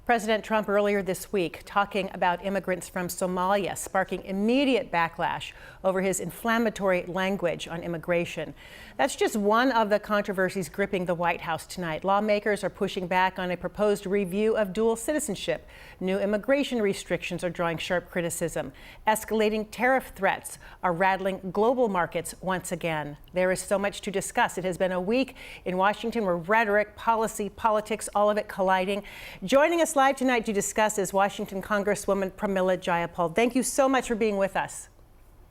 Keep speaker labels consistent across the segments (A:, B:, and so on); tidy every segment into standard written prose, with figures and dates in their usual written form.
A: President Trump earlier this week talking about immigrants from Somalia, sparking immediate backlash over his inflammatory language on immigration. That's just one of the controversies gripping the White House tonight. Lawmakers are pushing back on a proposed review of dual citizenship. New immigration restrictions are drawing sharp criticism. Escalating tariff threats are rattling global markets once again. There is so much to discuss. It has been a week in Washington where rhetoric, policy, politics, all of it colliding. Joining us live tonight to discuss is Washington Congresswoman Pramila Jayapal. Thank you so much for being with us.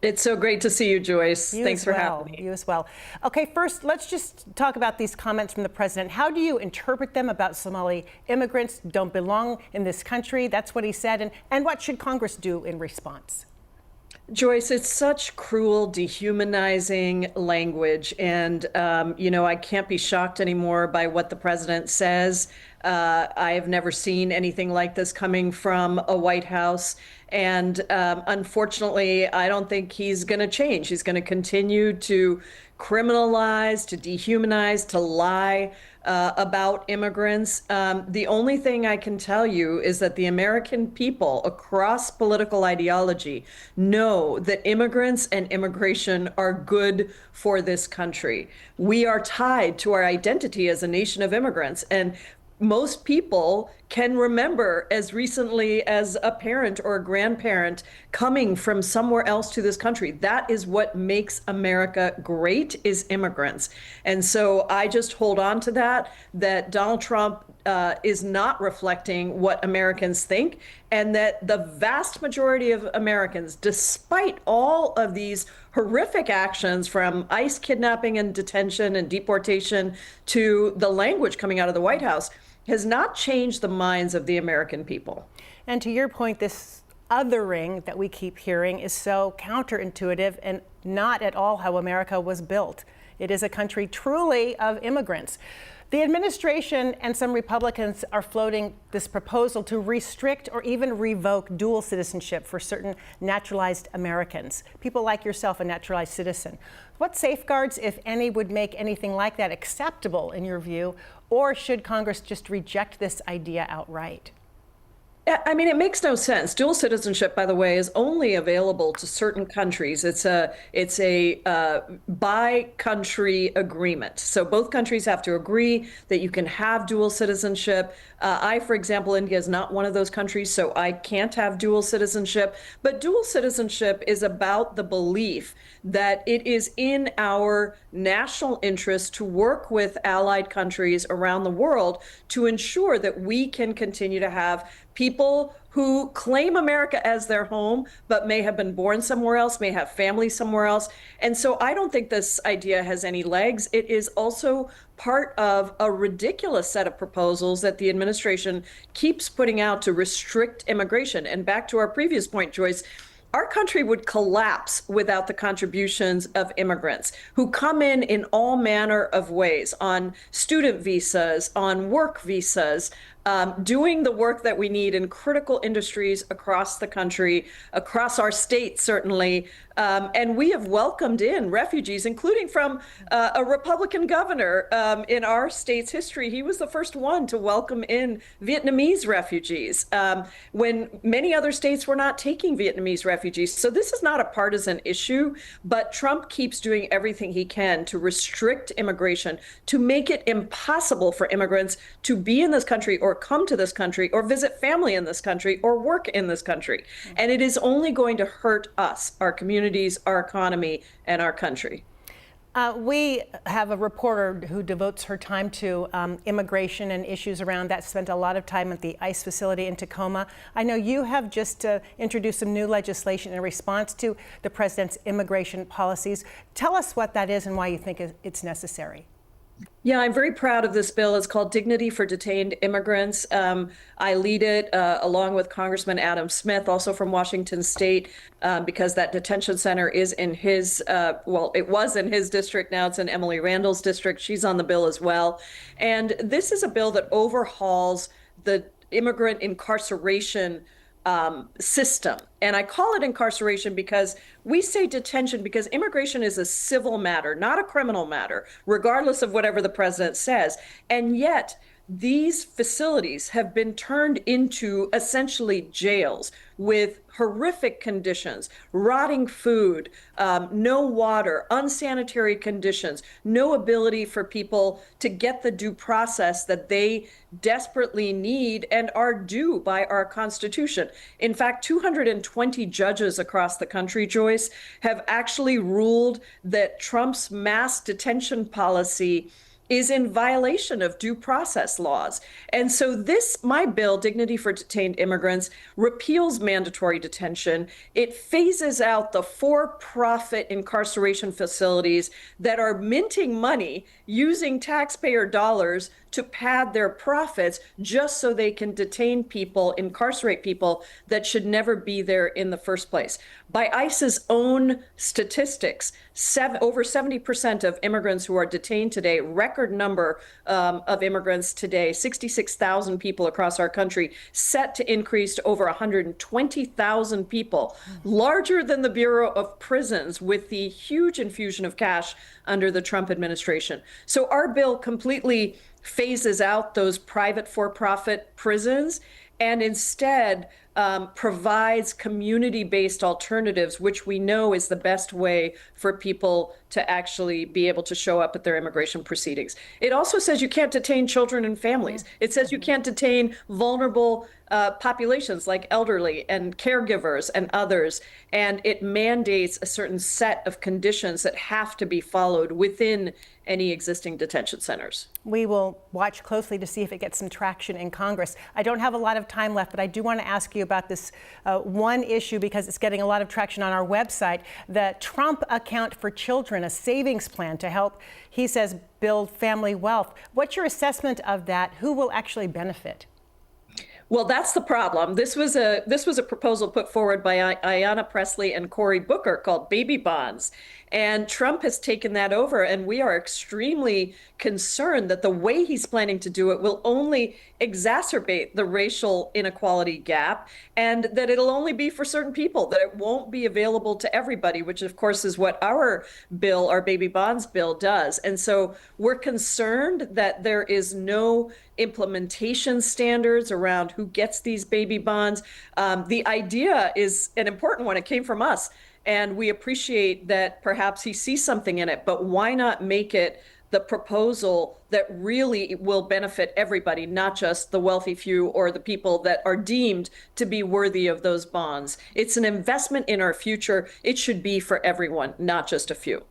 B: It's so great to see you, Joyce. Thanks for having me.
A: You as well. Okay, first, let's just talk about these comments from the president. How do you interpret them about Somali immigrants don't belong in this country? That's what he said. And what should Congress do in response?
B: Joyce, it's such cruel, dehumanizing language. And, I can't be shocked anymore by what the president says. I have never seen anything like this coming from a White House. And unfortunately, I don't think he's going to change. He's going to continue to criminalize, to dehumanize, to lie about immigrants. The only thing I can tell you is that the American people across political ideology know that immigrants and immigration are good for this country. We are tied to our identity as a nation of immigrants. And most people can remember as recently as a parent or a grandparent coming from somewhere else to this country. That is what makes America great, is immigrants. And so I just hold on to that Donald Trump is not reflecting what Americans think, and that the vast majority of Americans, despite all of these horrific actions from ICE kidnapping and detention and deportation to the language coming out of the White House, has not changed the minds of the American people.
A: And to your point, this othering that we keep hearing is so counterintuitive and not at all how America was built. It is a country truly of immigrants. The administration and some Republicans are floating this proposal to restrict or even revoke dual citizenship for certain naturalized Americans, people like yourself, a naturalized citizen. What safeguards, if any, would make anything like that acceptable in your view, or should Congress just reject this idea outright?
B: I mean, it makes no sense. Dual citizenship, by the way, is only available to certain countries. It's a by-country agreement. So both countries have to agree that you can have dual citizenship. For example, India is not one of those countries, so I can't have dual citizenship. But dual citizenship is about the belief that it is in our national interest to work with allied countries around the world to ensure that we can continue to have people who claim America as their home, but may have been born somewhere else, may have family somewhere else. And so I don't think this idea has any legs. It is also part of a ridiculous set of proposals that the administration keeps putting out to restrict immigration. And back to our previous point, Joyce, our country would collapse without the contributions of immigrants who come in all manner of ways, on student visas, on work visas, doing the work that we need in critical industries across the country, across our state, certainly. And we have welcomed in refugees, including from a Republican governor in our state's history. He was the first one to welcome in Vietnamese refugees when many other states were not taking Vietnamese refugees. So this is not a partisan issue, but Trump keeps doing everything he can to restrict immigration, to make it impossible for immigrants to be in this country or come to this country or visit family in this country or work in this country. And it is only going to hurt us, our communities, our economy, and our country.
A: We have a reporter who devotes her time to immigration and issues around that, spent a lot of time at the ICE facility in Tacoma. I know you have just introduced some new legislation in response to the president's immigration policies. Tell us what that is and why you think it's necessary.
B: Yeah, I'm very proud of this bill. It's called Dignity for Detained Immigrants. I lead it along with Congressman Adam Smith, also from Washington State, because that detention center is in his, it was in his district. Now it's in Emily Randall's district. She's on the bill as well. And this is a bill that overhauls the immigrant incarceration system. And I call it incarceration because we say detention because immigration is a civil matter, not a criminal matter, regardless of whatever the president says. And yet these facilities have been turned into essentially jails with horrific conditions, rotting food, no water, unsanitary conditions, no ability for people to get the due process that they desperately need and are due by our Constitution. In fact, 220 judges across the country, Joyce, have actually ruled that Trump's mass detention policy is in violation of due process laws. And so my bill, Dignity for Detained Immigrants, repeals mandatory detention. It phases out the for-profit incarceration facilities that are minting money using taxpayer dollars to pad their profits just so they can detain people, incarcerate people that should never be there in the first place. By ICE's own statistics, over 70% of immigrants who are detained today, record number of immigrants today, 66,000 people across our country, set to increase to over 120,000 people, larger than the Bureau of Prisons with the huge infusion of cash under the Trump administration. So our bill completely phases out those private for-profit prisons and instead provides community-based alternatives, which we know is the best way for people to actually be able to show up at their immigration proceedings. It also says you can't detain children and families. It says you can't detain vulnerable populations like elderly and caregivers and others. And it mandates a certain set of conditions that have to be followed within any existing detention centers.
A: We will watch closely to see if it gets some traction in Congress. I don't have a lot of time left, but I do want to ask you about this one issue because it's getting a lot of traction on our website, the Trump Account for Children, a savings plan to help, he says, build family wealth. What's your assessment of that? Who will actually benefit?
B: Well, that's the problem. This was a proposal put forward by Ayanna Pressley and Cory Booker called baby bonds. And Trump has taken that over, and we are extremely concerned that the way he's planning to do it will only exacerbate the racial inequality gap, and that it'll only be for certain people, that it won't be available to everybody, which of course is what our bill, our baby bonds bill, does. And so we're concerned that there is no implementation standards around who gets these baby bonds. The idea is an important one. It came from us. And we appreciate that perhaps he sees something in it, but why not make it the proposal that really will benefit everybody, not just the wealthy few or the people that are deemed to be worthy of those bonds? It's an investment in our future. It should be for everyone, not just a few.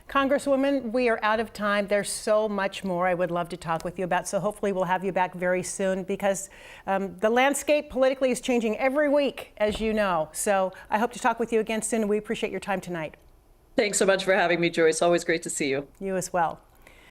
A: Congresswoman, we are out of time. There's so much more I would love to talk with you about, so hopefully we'll have you back very soon because the landscape politically is changing every week, as you know. So I hope to talk with you again soon, and we appreciate your time tonight.
B: Thanks so much for having me, Joyce. Always great to see you.
A: You as well.